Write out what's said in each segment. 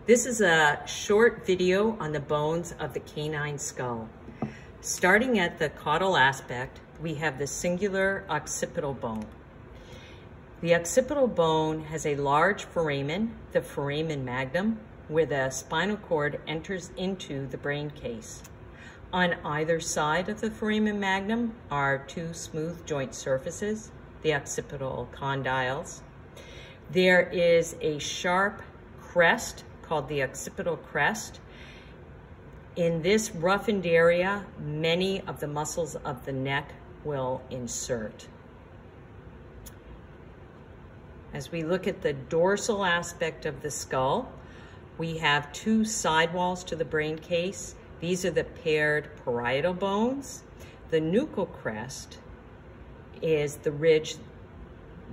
This is a short video on the bones of the canine skull. Starting at the caudal aspect, we have the singular occipital bone. The occipital bone has a large foramen, the foramen magnum, where the spinal cord enters into the brain case. On either side of the foramen magnum are two smooth joint surfaces, the occipital condyles. There is a sharp crest called the occipital crest. In this roughened area, many of the muscles of the neck will insert. As we look at the dorsal aspect of the skull, we have two sidewalls to the brain case. These are the paired parietal bones. The nuchal crest is the ridge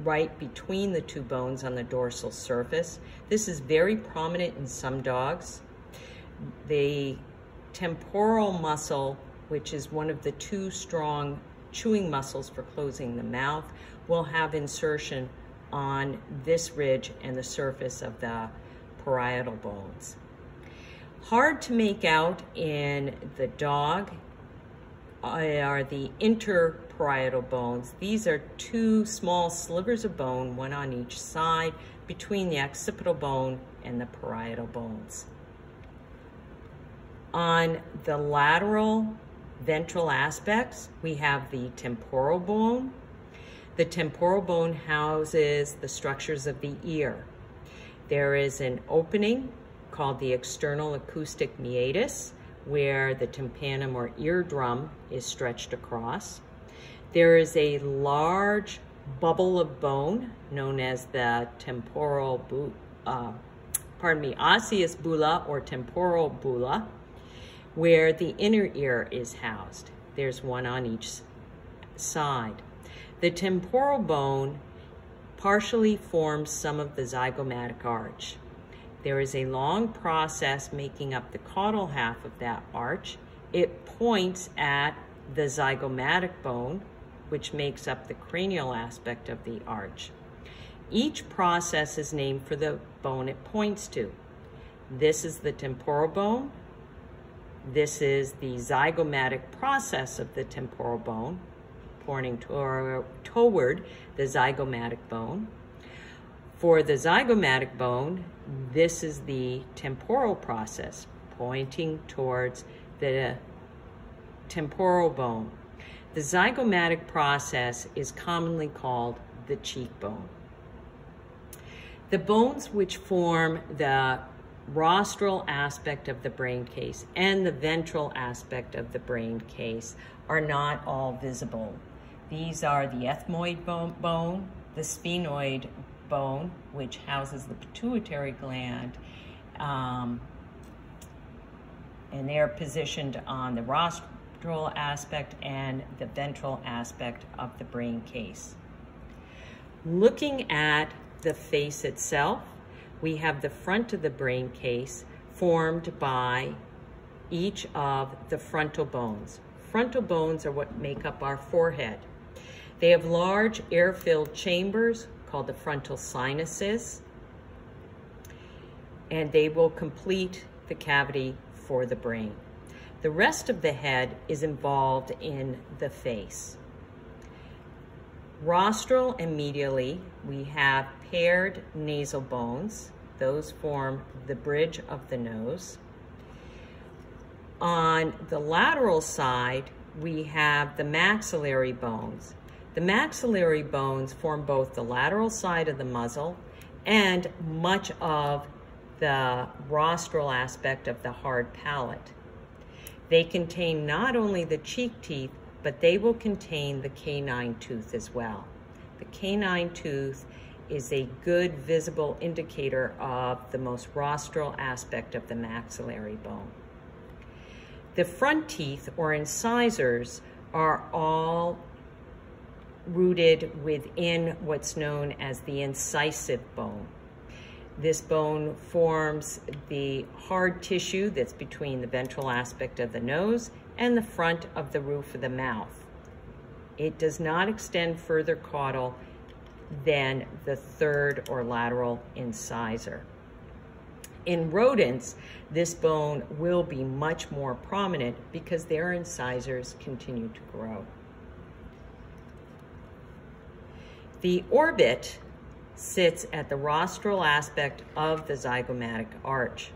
right between the two bones on the dorsal surface. This is very prominent in some dogs. The temporal muscle, which is one of the two strong chewing muscles for closing the mouth, will have insertion on this ridge and the surface of the parietal bones. Hard to make out in the dog are the interparietal bones. These are two small slivers of bone, one on each side, between the occipital bone and the parietal bones. On the lateral ventral aspects, we have the temporal bone. The temporal bone houses the structures of the ear. There is an opening called the external acoustic meatus, where the tympanum or eardrum is stretched across. There is a large bubble of bone known as the osseous bulla or temporal bulla, where the inner ear is housed. There's one on each side. The temporal bone partially forms some of the zygomatic arch. There is a long process making up the caudal half of that arch. It points at the zygomatic bone, which makes up the cranial aspect of the arch. Each process is named for the bone it points to. This is the temporal bone. This is the zygomatic process of the temporal bone, pointing toward the zygomatic bone. For the zygomatic bone, this is the temporal process, pointing towards the temporal bone. The zygomatic process is commonly called the cheekbone. The bones which form the rostral aspect of the brain case and the ventral aspect of the brain case are not all visible. These are the ethmoid bone, the sphenoid bone, which houses the pituitary gland, and they're positioned on the rostral aspect and the ventral aspect of the brain case. Looking at the face itself, we have the front of the brain case formed by each of the frontal bones. Frontal bones are what make up our forehead. They have large air-filled chambers called the frontal sinuses, and they will complete the cavity for the brain. The rest of the head is involved in the face. Rostral and medially, we have paired nasal bones. Those form the bridge of the nose. On the lateral side, we have the maxillary bones. The maxillary bones form both the lateral side of the muzzle and much of the rostral aspect of the hard palate. They contain not only the cheek teeth, but they will contain the canine tooth as well. The canine tooth is a good visible indicator of the most rostral aspect of the maxillary bone. The front teeth, or incisors, are all rooted within what's known as the incisive bone. This bone forms the hard tissue that's between the ventral aspect of the nose and the front of the roof of the mouth. It does not extend further caudal than the third or lateral incisor. In rodents, this bone will be much more prominent because their incisors continue to grow. The orbit sits at the rostral aspect of the zygomatic arch.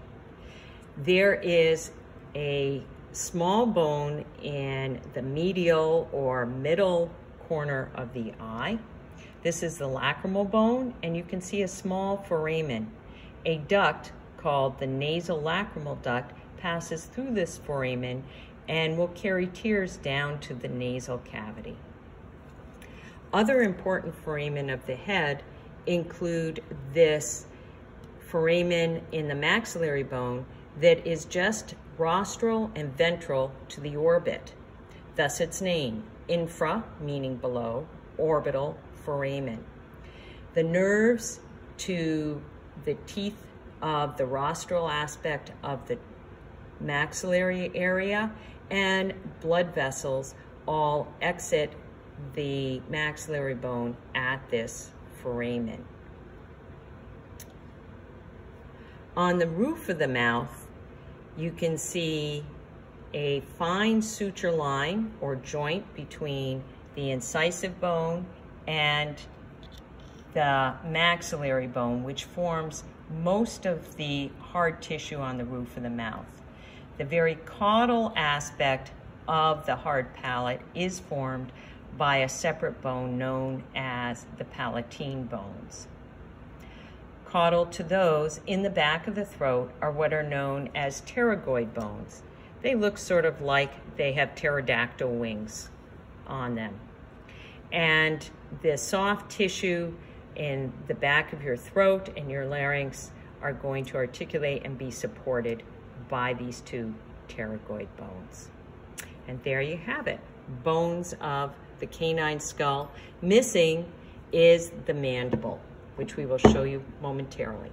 There is a small bone in the medial or middle corner of the eye. This is the lacrimal bone, and you can see a small foramen. A duct called the nasolacrimal duct passes through this foramen and will carry tears down to the nasal cavity. Other important foramen of the head include this foramen in the maxillary bone that is just rostral and ventral to the orbit. Thus its name, infra, meaning below, orbital foramen. The nerves to the teeth of the rostral aspect of the maxillary area and blood vessels all exit the maxillary bone at this foramen. On the roof of the mouth, you can see a fine suture line or joint between the incisive bone and the maxillary bone, which forms most of the hard tissue on the roof of the mouth. The very caudal aspect of the hard palate is formed by a separate bone known as the palatine bones. Caudal to those in the back of the throat are what are known as pterygoid bones. They look sort of like they have pterodactyl wings on them. And the soft tissue in the back of your throat and your larynx are going to articulate and be supported by these two pterygoid bones. And there you have it, bones of the canine skull. Missing is the mandible, which we will show you momentarily.